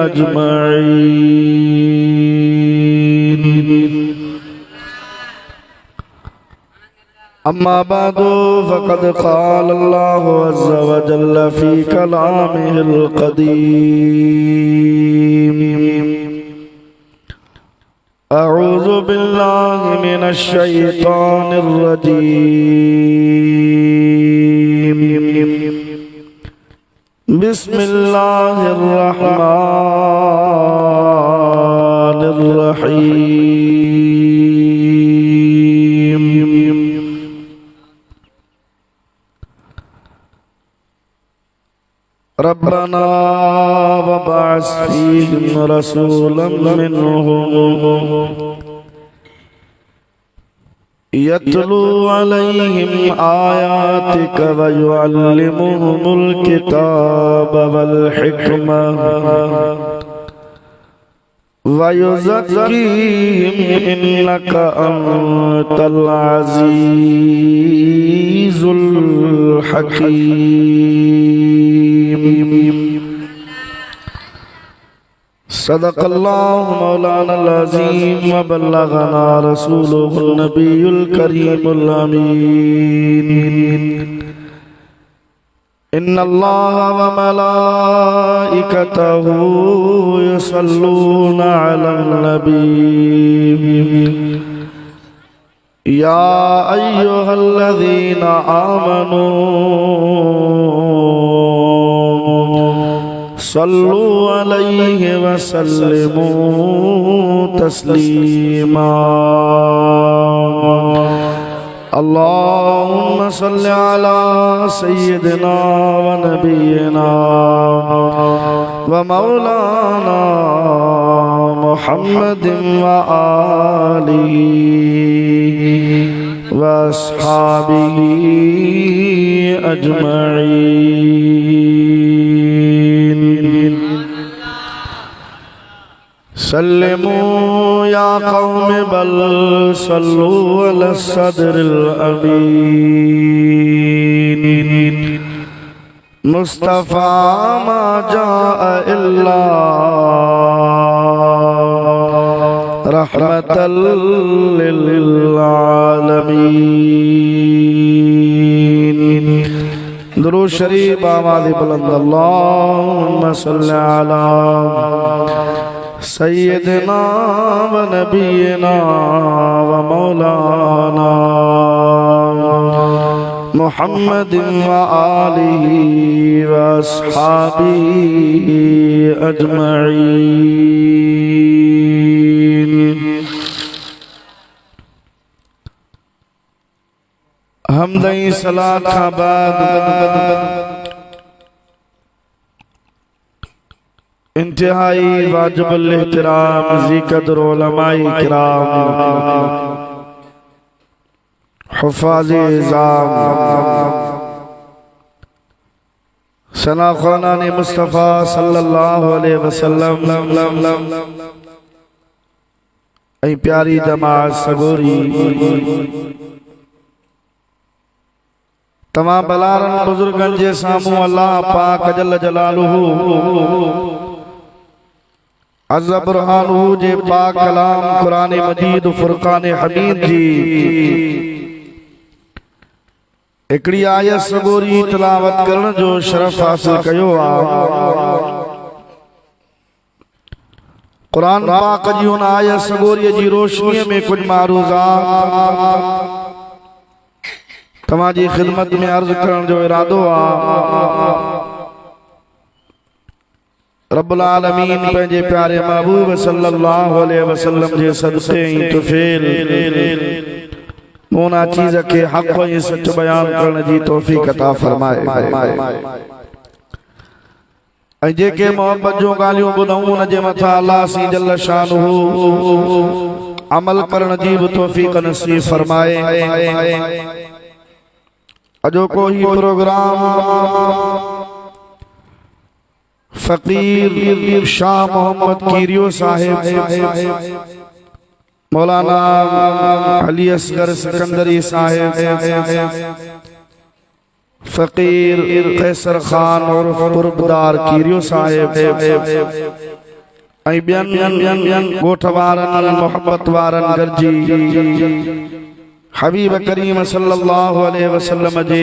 अजमईन। अम्मा बादो फ़क़द क़ाल अल्लाहु अज़्ज़ा व जल्ल फ़ी कलामिहिल क़दीम। अऊज़ु बिल्लाहि मिनश शैतानिर रजीम। बिस्मिल्लाहिर रहमानिर रहीम। रब्बना वबअस फ़ीहिम रसूलन मिनहुम यत्लू अलैहिम आयातिक व युअल्लिमुहुमुल किताब वल हिकमह व युज़क्कीहिम इन्नका अंतल अज़ीज़ुल हकीम। सदक़ल्लाहु मौलानल अज़ीम व बल्लगना रसूलुहुन नबियुल करीमुल अमीन। इन्नल्लाहा व मलाइकतहु युसल्लूना अलन नबी या अय्युहल्लज़ीना आमनू सल्लु अलैहि व सल्लिमू तस्लीमा। अल्लाहुम्मा सल्लि अला सय्यिदिना व नबियिना व मौलाना मुहम्मदिन व आलिहि व अस्हाबिहि अजमईन। सल्लिमू या कौम बल सल्लू अला सदरिल अमीन। मुस्तफ़ा मा जाअ इल्ला रहमतल लिल आलमीन। दुरूद शरीफ आवाज़ बुलंद। अल्लाहुम्मा सल्लि अला सय्यिदिना व नबियिना व मौलाना मुहम्मदिन व आलिहि व अस्हाबिहि अजमईन। हमदई सलात का बाद इंतहाई वाजिबुल एहतराम ज़िक़्र उलमाए किराम हुफ़ाज़े इज़ाम सना ख़ुरान मुस्तफ़ा सल्लल्लाहु अलैहि वसल्लम ऐं प्यारी जमात सगोरी तमाम बलारन बुजुर्गन जे सामू अल्लाह पाक जल जलालुहु अज़्ज़ बुरहानुहु जे पाक कलाम कुरान मजीद फुरकान हमीद जी एकड़ी आयत सगोरी तिलावत करण जो शरफ हासिल कयो आ। कुरान पाक जी उन आयत सगोरी जी रोशनी में कुछ मारूज़ात तमाजी खिदमत में अर्ज करण जो इरादो आ। रब्बुल आलमीन पंहिंजे प्यारे महबूब सल्लल्लाहु अलैहि वसल्लम जे सदक़े ही तुफ़ैल मोना चीज़ के हक़ ऐं सच बयान करण जी तौफ़ीक़ अता फरमाए। ऐं जेके मोहब्बत जो ॻाल्हियूं ॿुधूं उन जे मथां अल्लाह सी जल शानुहु अमल करण जी बि तौफ़ीक़ नसीब फरमाए। अजोको ही प्रोग्राम फकीर शाह मोहम्मद कीरियो साहिब मौलाना अली असगर सिकंदरी साहिब फकीर कैसर खान और पुरबदार कीरियो साहिब ऐं ॿियनि ॻोठ वारनि मोहब्बत वारनि गॾिजी हबीब करीम सल्लल्लाहु अलैहि वसल्लम जे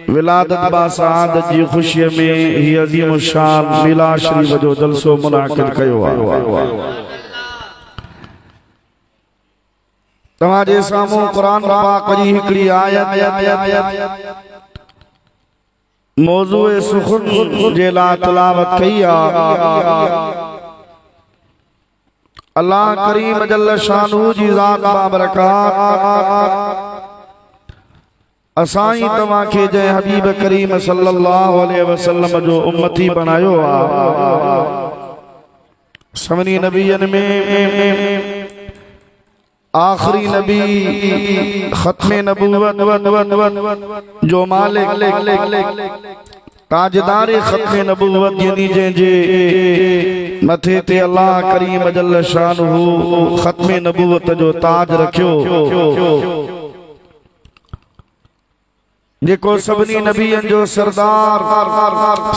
विलादत बासआदत जी ख़ुशीअ में ही अज़ीम शान मिलाद शरीफ जो जलसो मुनाक़िद कयो आहे। तव्हांजे साम्हूं क़ुरान पाक जी हिकिड़ी आयत मौज़ूए सुख़ुन जे लाइ तिलावत कई आहे। अल्लाह करीम जल्ल शानहू जी ज़ात बाबरकात असाई तव्हां खे जंहिं हबीब करीम सल्लल्लाहु अलैहि वसल्लम जो उम्मती बनायो आहे। सभिनी नबियनि में आखिरी नबी खत्मे नबूवत जो मालिक ताजदार खत्मे नबूवत यानी जंहिंजे मथे ते अल्लाह करीम जल्ल शानहू खत्मे नबूवत जो ताज रखियो, जेको सभिनी नबियनि जो सरदार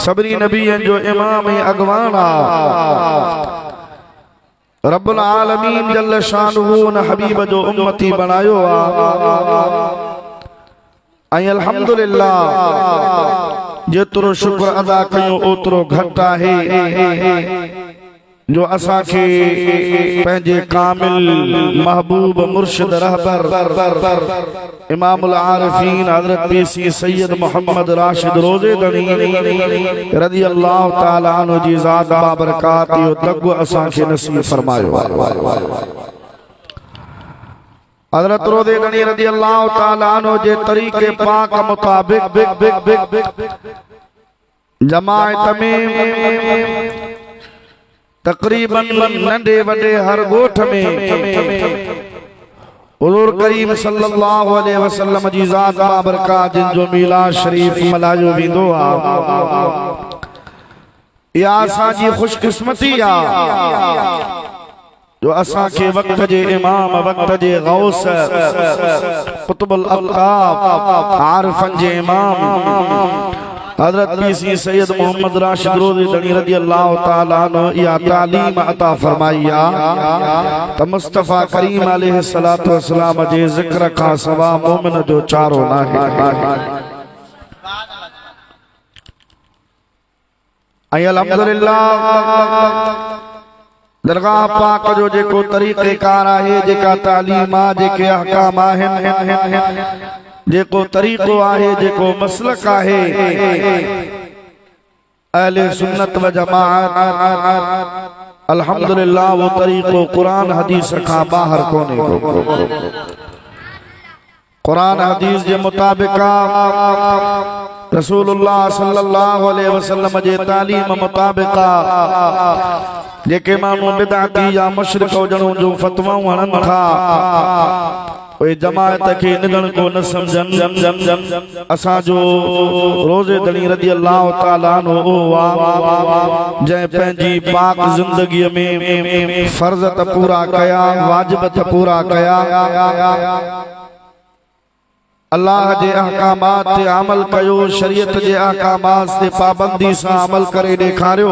सभिनी नबियनि जो इमाम ऐं अॻवान आहे। रब्बुल आलमीन जल्ल शानहू उन हबीब जो उम्मती बनायो आहे। ऐं अल्हम्दुलिल्लाह जेतिरो शुक्र अदा कयो ओतिरो घटि आहे जो असां खे पंहिंजे कामिल महबूब मुर्शिद रहबर इमामुल आरिफीन हज़रत पीसी सैयद मोहम्मद राशिद रोज़ेदणी रज़ी अल्लाह ताला अन्हु जी ज़ात बाबरकात जो दग असां खे नसीब फरमायो। हज़रत रोज़ेदणी रज़ी अल्लाह ताला अन्हु जे तरीक़े पाक मुताबिक जमाअत में तकरीबन नंढे वॾे हर ॻोठ में हुज़ूर करीम सल्लल्लाहु अलैहि वसल्लम जी ज़ात बाबरकात जिन जो मीलाद शरीफ मल्हायो वेंदो आहे। इहा असांजी ख़ुशकिस्मती आहे जो असां खे वक़्त जे इमाम वक़्त जे गौस कुतुबुल अक़ताब आरिफन जे इमाम हज़रत पीसी सैयद मोहम्मद राशिद रोज़ेदणी रज़ी अल्लाह ताला अन्हु इहा तालीम अता फरमाई आहे त मुस्तफ़ा करीम अलैहि सलातो वसलाम जे ज़िक्र खां सवा मोमिन जो चारो नाहे। ऐं अल्हम्दुलिल्लाह दरगाह पाक जो जेको तरीक़ेकार आहे, जेका तालीम आहे, जेके अहकाम आहिनि, जेको तरीक़ो आहे, जेको मसलक आहे, अहले सुन्नत व जमाअत अल्हम्दुलिल्लाह वो तरीक़ो कुरान हदीस खां ॿाहिर कोन्हे को। कुरान हदीस जे मुताबिक़ रसूलुल्लाह सल्लल्लाहु अलैहि वसल्लम जे तालीम मुताबिक़ जेके माण्हू बिदअती या मुशरिक हुजण जो फतवाऊं हणनि था ओए जमाअत के निगण को न समझन। असा जो रोज़ेदणी रज़ी अल्लाह ताला अन्हु जै पंहिंजी पाक जिंदगी में फर्ज त पूरा कया, वाजिब त पूरा कया, अल्लाह जे अहकामात ते अमल कयो, शरीयत जे अहकामात ते पाबंदी सां अमल करे ॾेखारियो।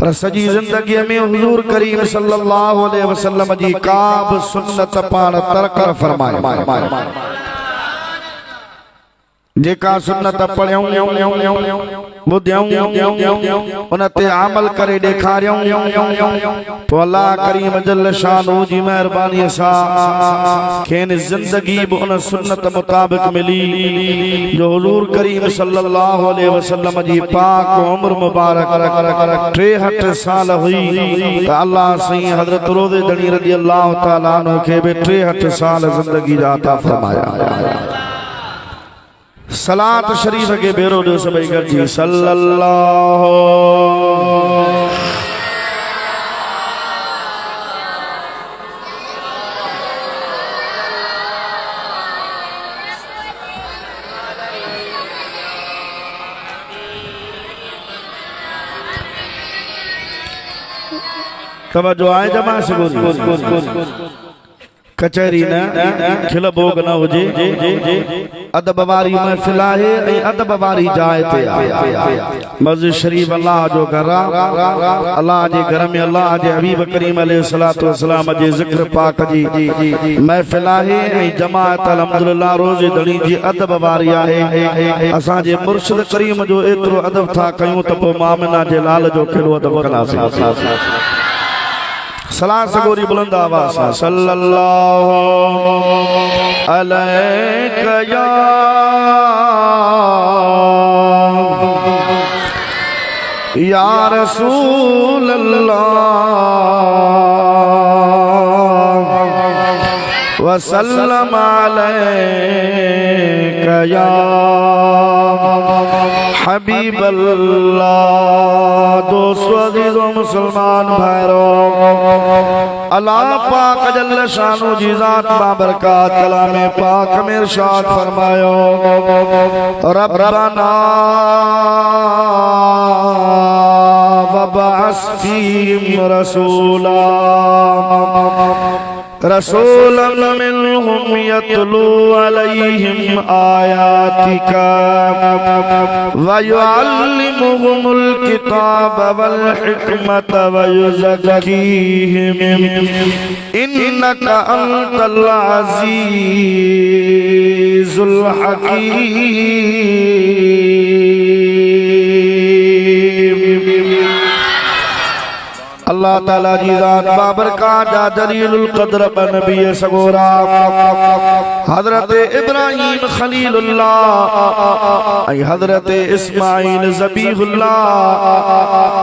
पर सजी जिंदगी में हुजूर करीम सल्लल्लाहु अलैहि वसल्लम जी का बि सुन्नत पाण तर्क फरमाए। जेका सुन्नत पढ़ियूं ॿुधियूं उन ते अमल करे ॾेखारियूं तो अल्लाह करीम जल्ल शानहू जी महिरबानी सां खेनि जिंदगी बि उन सुन्नत मुताबिक मिली जो हुजूर करीम सल्लल्लाहु अलैहि वसल्लम जी पाक उम्र मुबारक 63 साल हुई त अल्लाह सईं हज़रत रोज़ेदणी रज़ी अल्लाह ताला अन्हु खे बि 63 साल जिंदगी जा अता फरमाया। सलात शरीफ के बेरो दो सभई गॾिजी सल्लल्लाहु तवज्जो आहे जमा से कचहरी न खिल भोग न हुजे, अदब वारी महफिल है अदब वारी जाए ते मस्जिद शरीफ अल्लाह जो घर अल्लाह जे घर में अल्लाह जे हबीब करीम अलैहिस्सलातु वस्सलाम जे जिक्र पाक जी महफिल है जमात अल्हम्दुलिल्लाह रोज़े दड़ी जी अदब वारी है असा जे मुर्शिद करीम जो एतरो अदब था कयूं त पो मामना जे लाल जो केड़ो अदब कनासी सलाह सगोरी बुलंद आवाज़ सां सल्लल्लाहु अलैका या रसूल अल्लाह वसल्लम अलैका या हबीब अल्लाह। दोस्तों अज़ीज़ो मुसलमान भाइयों अल्लाह पाक जल्ल शानो जी ज़ात बाबरकात कलाम पाक में इरशाद फरमायो रब्बना वबअस फ़ीहिम रसूला रसूलन मिनहुम यतलू अलैहिम आयातिका व युअल्लिमुहुमुल किताब वल हिकमत व युज़क्कीहिम इन्नका अंतल अज़ीज़ुल हकीम। अल्लाह ताला जी ज़ात बाबरकात जलीलुल कद्र नबी सगोरा हजरत इब्राहिम खलीलुल्लाह हजरत इस्माइल ज़बीहुल्लाह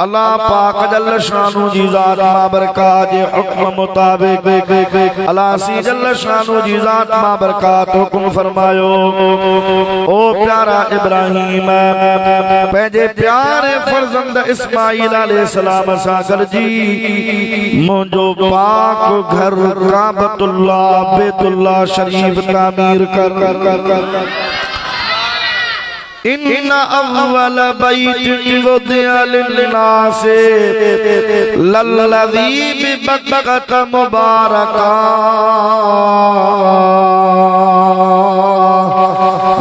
अल्लाह पाक जल्ल शानु जी ज़ात बाबरकात जे हुक्म मुताबिक अल्लाह सी जल्ल शानु जी ज़ात बाबरकात हुक्म फरमायो ओ प्यारा इब्राहिम पंहिंजे प्यारे फर्जंद इस्माइल अलैहिस्सलाम सां गॾिजी मुझो पाक घर काबतुल्लाह बैतुल्लाह शरीफ तामीर कर इन्ना अव्वल बैत वुदिअ लिन्नास लल्लज़ी बिबक्कत मुबारका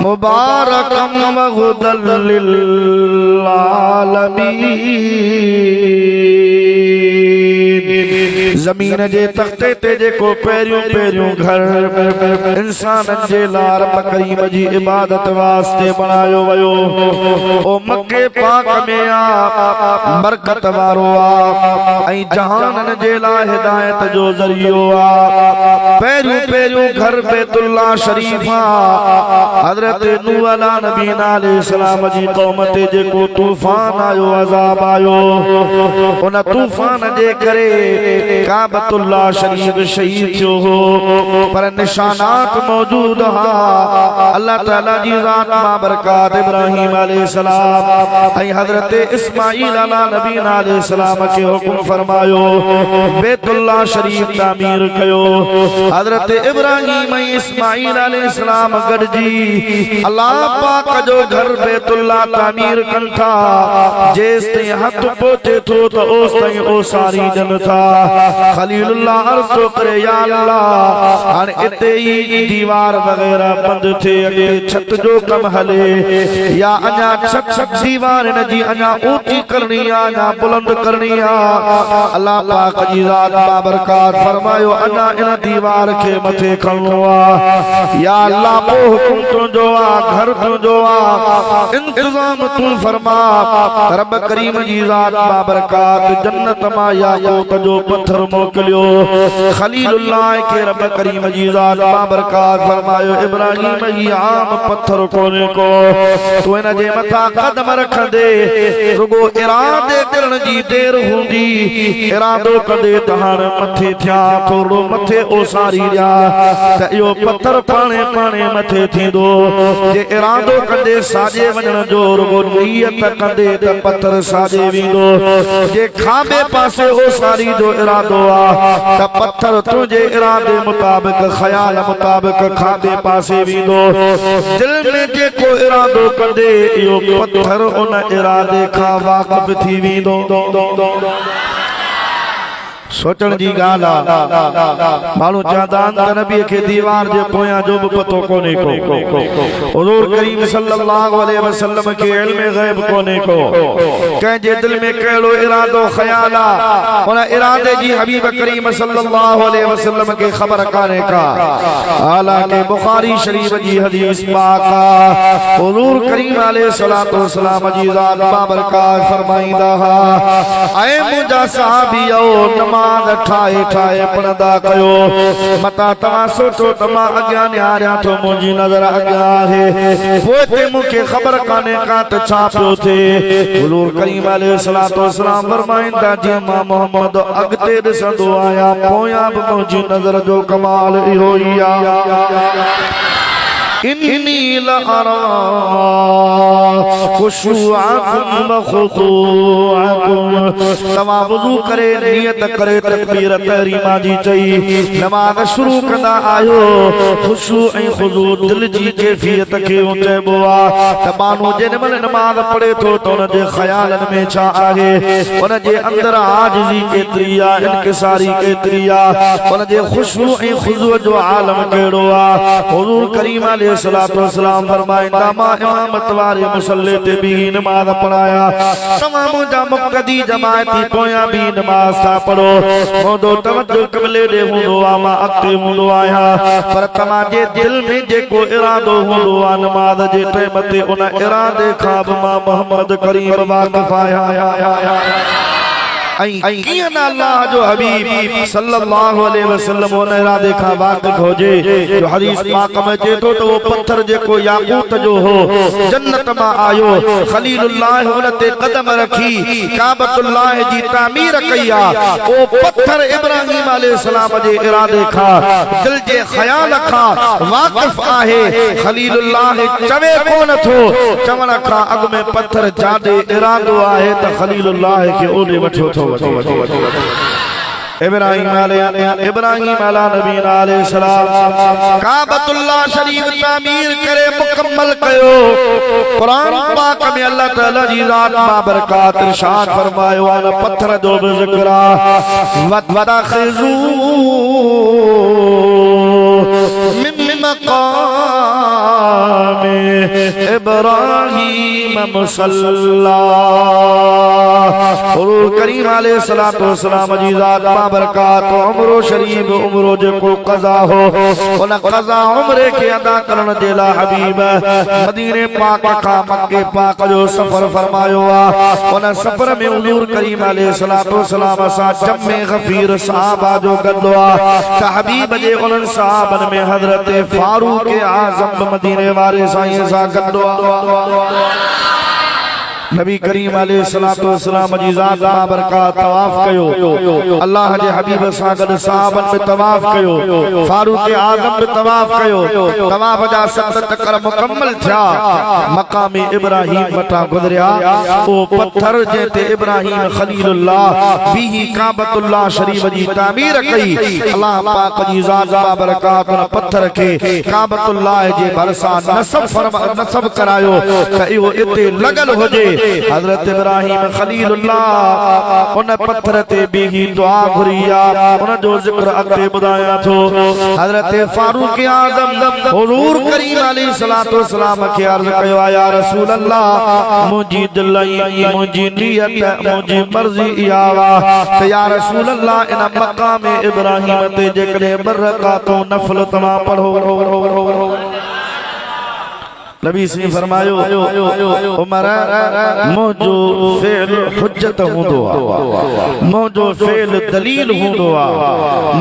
मुबारकम व हुदल लिल आलमीन। जमीन जे तख्ते ते जेको पहिरियों पहिरियों घर इंसान जे लार करीम जी इबादत वास्ते बनायो वयो ओ मक्के पाक में आ बरकत वारो आ ऐं जहानन जे लाइ हिदायत जो ज़रियो आ। पहिरियों पहिरियों घर बैतुल्लाह शरीफ आ हजरत नूह नबीना अलैहिस्सलाम जी कौम ते जेको तूफान आयो अज़ाब आयो उन तूफान जे करे काबतुल्लाह शरीफ शहीद थियो हो पर निशानात मौजूद हा। अल्लाह ताला जी ज़ात बाबरकात इब्राहिम अलैहिस्सलाम ऐं हजरत इस्माइल नबीना अलैहिस्सलाम के हुक्म फरमायो बैतुल्लाह शरीफ तामीर कयो। हजरत इब्राहिम ऐं इस्माइल अलैहिस्सलाम गॾिजी अल्लाह पाक जो घर बैतुल्लाह तामीर कन था जेस ते हथ पहुंचे थो तो ओस ताईं ओसारी जन था। खलीलुल्लाह अर्ज़ तो करे या अल्लाह हाणे इते ही दीवार वगैरह बंद थे अगे छत जो कम हले या अञा छत दीवार न जी अञा ऊंची करनी आ अञा बुलंद करनी आ। अल्लाह पाक जी ज़ात बाबरकात फरमायो अञा इन दीवार के मथे खणो आ या अल्लाह वो हुक्म तुंहिंजो आ घर तुंहिंजो आ इंतजाम तू फरमा। रब करीम जी ज़ात बाबरकात जन्नत मां याकूत जो पत्थर मोकलियो खलीलुल्लाह के रब करीम जी ज़ात बाबरकात फरमायो इब्राहिम ही आम पत्थर कोने को तू इन जे मथा कदम रख दे रुगो इरादे करण जी देर हुंदी इरादो कंदे तहां मथे थिया थोड़ो मथे ओसारी दिया त इहो पत्थर पाणे पाणे मथे थींदो जे इरादो कंदे साजे वञण जो रुगो नियत कंदे त पत्थर साजे वेंदो जे खाबे पासे ओसारी जो इरादो आ त पत्थर तुझे इरादे मुताबिक ख्याल मुताबिक खाबे पासे वेंदो। दिल में जेको इरादो कंदे इहो पत्थर उन इरादे खां वाक़िफ़ थी वेंदो। सोचण जी गाल मालू चादान त नबी के दीवार जे पोया जो भी पतो कोने को हुजूर करीम सल्लल्लाहु अलैहि वसल्लम के इल्म गैब कोने को कह जे दिल में कहलो इरादो ख्याल उन इरादे जी हबीब करीम सल्लल्लाहु अलैहि वसल्लम के खबर काने का हालांकि बुखारी शरीफ जी हदीस पाक हुजूर करीम अलैहि सलातो वसलाम जी जात बाबरकात फरमाइंदा ऐ मुजा सहाबियो नमाज ठाए ठाए पढ़दा कयो मता तवा सोचो तमा अग्या न्यारा तो मुंजी नजर अग्या है पोते मुके खबर काने का त छा पियो थे हुजूर करीम अलैहि सलातो वसलाम फरमाइंदा जी मां मोहम्मद अगते दिसंदो आया पोया भी मुंजी नजर जो कमाल इहो ही इन्नी लअरा खुशुअकुम व खुदुअकुम तवा वुजू करे नियत करे तकबीर तहरीमा जी चई नमाज शुरू कंदा आयो खुशू ऐं खुदू दिल जी कैफियत के चइबो आ त मानो जेमल नमाज पढ़े थो त उन जे ख्यालन में छा आहे उन जे अंदर आजिज़ी केतरी आ इनकिसारी केतरी आ उन जे खुशू ऐं खुदू जो आलम केड़ो आ हुजूर करीम अलैहि सलातो वसलाम फरमाइंदा मा इमामत वारे मुसल्ले ते भी नमाज पढ़ाया तमाम जा मुक्तदी जमाती पोया भी नमाज था पढ़ो मोदो तवज्जो क़िबले दे हुंदो आ मा अक्ते हुंदो आया पर तमा जे दिल में जेको इरादो हुंदो आ नमाज जे टाइम ते उन इरादे खां बि मां मोहम्मद करीम वाक़िफ़ आया अल्लाह जो हबीब सल्लल्लाहु अलैहि वसल्लम उन इरादे का वाक़िफ़ हो जे जो हदीस पाक में चेतो तो वो पत्थर जेको याकूत जो हो जन्नत में आयो खलीलुल्लाह उन ते कदम रखी काबतुल्लाह जी तामीर कया ओ पत्थर इब्राहिम अलैहि सलाम जे इरादे का दिल जे ख्याल का वाक़िफ़ आहे खलीलुल्लाह चवे कोन थो चवण का अग में पत्थर जादे इरादो आहे त खलीलुल्लाह के ओदे वठो थो इब्राहिम अला नबीना अलैहि सलाम काबतुल्लाह शरीफ तामीर करे मुकम्मल कयो कुरान पाक में अल्लाह ताला जी जात बाबरकात इरशाद फरमायो अन पत्थर जो भी ज़िक्र वतखिजू मिन मक़ाम इब्राहिम मुसल्ला हुजूर करीम अलैहि सलातो वसलाम जी जात बाबरकात उम्रो शरीफ उम्रो जो को कज़ा हो उन कज़ा उम्रे के अदा करण जे ला हबीब मदीने पाक का मक्के पाक जो सफर फरमायो आ उन सफर में हुजूर करीम अलैहि सलातो वसलाम सा जम्मे गफीर सहाबा जो गदो आ त हबीब जे उन सहाबन में हजरत फारूक आज़म मदीने वाले साईं सा गदो आ नबी करीम अलैहि सलातो वसलाम जी जात बाबरकात तवाफ कयो अल्लाह जे हबीब सां गॾु सहाबन में तवाफ कयो फारूक आज़म में तवाफ कयो तवाफ जा 7 चक्कर मुकम्मल थिया मकाम इब्राहिम वटा गुजरिया ओ पत्थर जे ते इब्राहिम खलीलुल्लाह बीही काबतुल्लाह शरीफ जी तामीर कई अल्लाह पाक जी जात बाबरकात उन पत्थर के काबतुल्लाह जे भरसा नसब करायो त इहो इते लगल होजे हजरत इब्राहिम खलीलुल्लाह उन पत्थर ते बीही दुआ घुरिया उन जो जिक्र अगे बुधाया थो हजरत फारूक आज़म हुजूर करीम अलैहि सलातो वसलाम के अर्ज कयो या रसूल अल्लाह मुजी दिल मुजी नियत मुजी मर्जी आवा ते या रसूल अल्लाह इन मकाम इब्राहिम ते जेकरे बरकातो नफल तमा पढ़ो नबी से फरमायो उमर मौजो फेल हुज्जत हुंदो आ मौजो फेल दलील हुंदो आ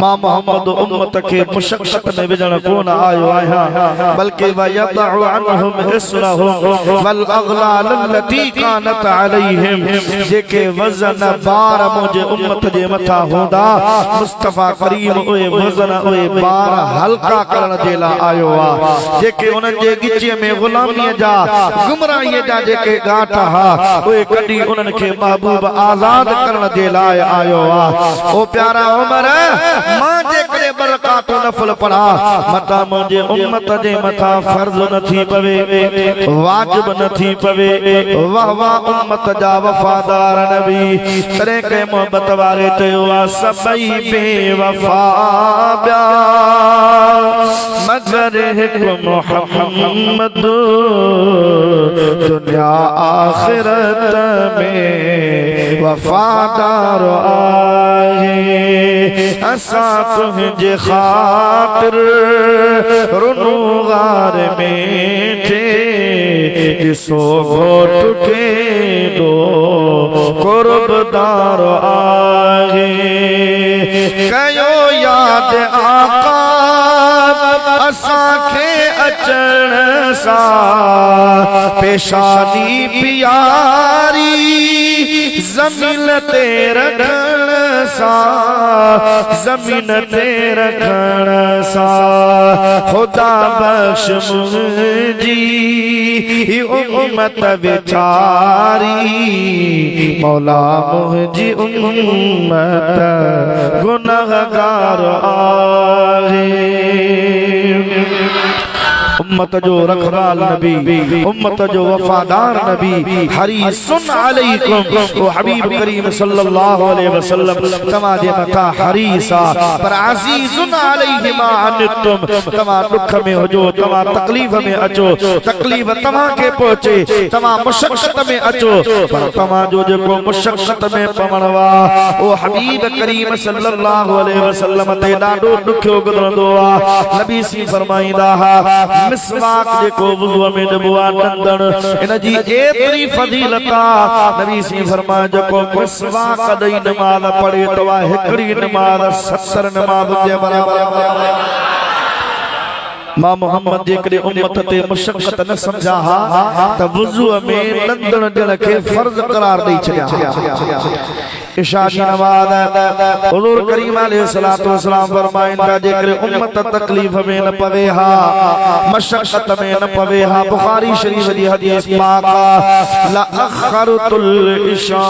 मां मोहम्मद उम्मत के मुशक्कत में विजण कोन आयो आया बल्कि वयदउ अनहुम इसरहुम वल अगलाल लती कानत अलैहिम जेके वजन बार मुझे उम्मत जे मथा होंदा मुस्तफा करीम ओए वजन ओए बार हल्का करण जे ला आयो आ जेके उन जे गिचे में गुलामी जा गुमराही जा जेके गाठ हा ओए कदी उनन के महबूब आजाद करन दे लाए आयो आ। ओ प्यारा उमर मां जे करे बरकात नफल पढ़ा मता मुझे उम्मत जे मथा फर्ज नथी पवे वाजिब नथी पवे। वाह वाह उम्मत जा वफादार नबी करे के मोहब्बत वारे चयो आ सबई बेवफा ब्या मगर हिक मोहम्मद दुनिया आखिरत में वफादार आए। असा तुझे खातिर रुनू गार में थे सो घोट के दो कुर्बदार आए। कयो याद आका असा के अचण सा पेशानी प्यारी जमीन ते रखण सा जमीन ते रखण सा खुदा बख्श मुझी उम्मत बेचारी मौला मुझी उम्मत गुनहगार आहे। उम्मत जो रखवाल नबी उम्मत जो वफादार नबी हरीसुन अलैकुम ओ हबीब करीम सल्लल्लाहु अलैहि वसल्लम तमादे मथा हरीसा पर अजीजुन अलैहि मा अन्नतुम तमा दुख में हो जो तमा तकलीफ में अचो तकलीफ तमा के पहुंचे तमा मुशक्कत में अचो पर तमा जो को मुशक्कत में पवणवा ओ हबीब करीम सल्लल्लाहु अलैहि वसल्लम ते ॾाढो दुखियो गुज़रंदो आ। नबी सी फरमाईंदा हा मिसवाक जेको वुज़ू में दबवा दंदन इन जी एतरी फजीलता नबी सी फरमाया जेको मिसवाक दई नमाज पढ़े तो हिकड़ी नमाज 70 नमाज जे बराबर। मां मोहम्मद जेकरे उम्मत ते मुशक्कत न समझा हा त वुज़ू में दंदन ॾियण के फर्ज करार ॾेई छॾिया। इशा की नमाज हुज़ूर करीम अलैहिस्सलातु वस्सलाम फरमाइंदा जेकरे उम्मत तकलीफ में न पवे हा मशक्कत में न पवे हा बुखारी शरीफ दी हदीस पाक ला अखरतुल इशा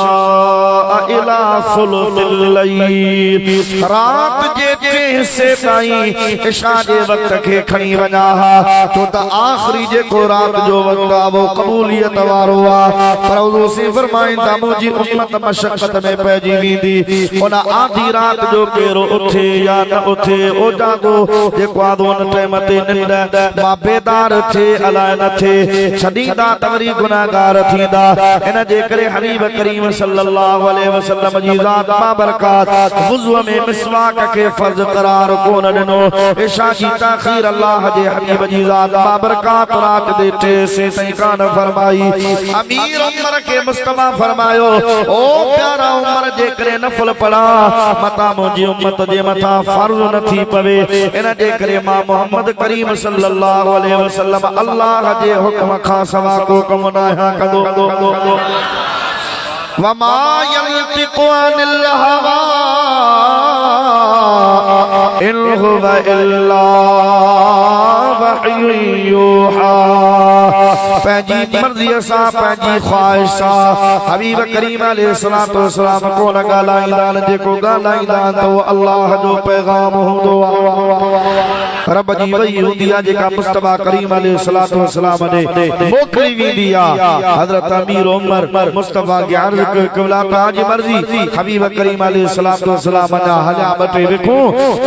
इला सुलुल लैल रात जे 3 से ताईं इशा जे वक्त के खणी वना हा तो त आखिरी जेको रात जो वक्त आ वो कबूलियत वारो आ। पर हुज़ूर से फरमाइंदा मुजी उम्मत मशक्कत में जीवी उन आधी रात जो केरो उठे या न उठे ओ जागो जेको आदो न टाइम ते निंद मां बेदार थे अलाए न थे छदीदा तवरी गुनाहगार थींदा। इन जे करे हबीब करीम सल्लल्लाहु अलैहि वसल्लम जी ज़ात बाबरकात वुज़ू में मिसवाक के फर्ज करार कोन ॾिनो। इशा जी ताखीर अल्लाह जे हबीब जी ज़ात बाबरकात रात दे 3 से ताईं कान फरमाई। अमीर उमर के मुस्तफा फरमायो ओ प्यारा उमर जेकरे नफल पढ़ा मता मुझी उम्मत जे मथा फर्ज नथी पवे। इन जे करे मां मोहम्मद करीम सल्लल्लाहु अलैहि वसल्लम अल्लाह जे हुक्म खां सवा को कम ना कंदो। वमा यंतिकु अनिल हवा इन हुवा इल्ला वहयु यूहा। पंहिंजी मर्ज़ी सां पंहिंजी ख्वाहिश सां हबीब करीम अलैहिस्सलातु वस्सलाम को न ॻाल्हाईंदा जेको ॻाल्हाईंदा त अल्लाह जो पैगाम हूंदो आहे रब जी वही हूंदी आहे जेका मुस्तफा करीम अलैहिस्सलातु वस्सलाम ने मोकिली वेंदी आहे। हज़रत अमीर उमर मुस्तफा के अर्ज़ कयो क़िबला तव्हांजी मर्ज़ी हबीब करीम अलैहिस्सलातु वस्सलाम जा हलिया बटे रखो।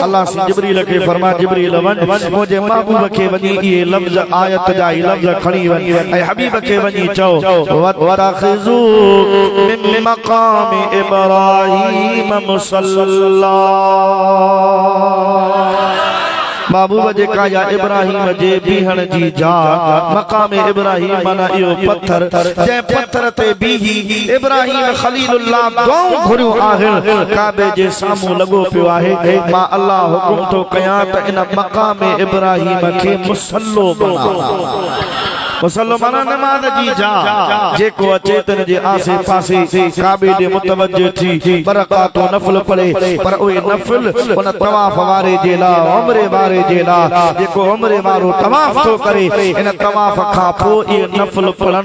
अल्लाह से जिब्रील के फरमाया जिब्रील वञ मुझे महबूब के वञी ये लफ्ज़ आयत जा लफ्ज़ खणी वञ ऐं हबीब के वञी चओ वतखिज़ू मिन मक़ाम इब्राहीम मुसल्ला। महबूब जेका या इब्राहिम जे बीहण जी जा मकाम इब्राहिम माना इहो पत्थर जे पत्थर ते बीही इब्राहिम खलीलुल्लाह दुआऊं घुरियो आहिनि काबे जे साम्हूं लगो पियो आहे। मां अल्लाह हुकुम तो कयां त इन मकाम इब्राहिम खे मुसल्लो बना। मुसलमान नमाज जी जा जेको अचे तन जे आसे पासे काबे दे मुतवज्जो थी बरकातो नफल पढ़े पर ओए नफल उन तवाफ वारे जे ला उम्रे वारे जे ला जेको उम्रे वारो तवाफ तो करे इन तवाफ खां पोइ ये नफल पढ़ण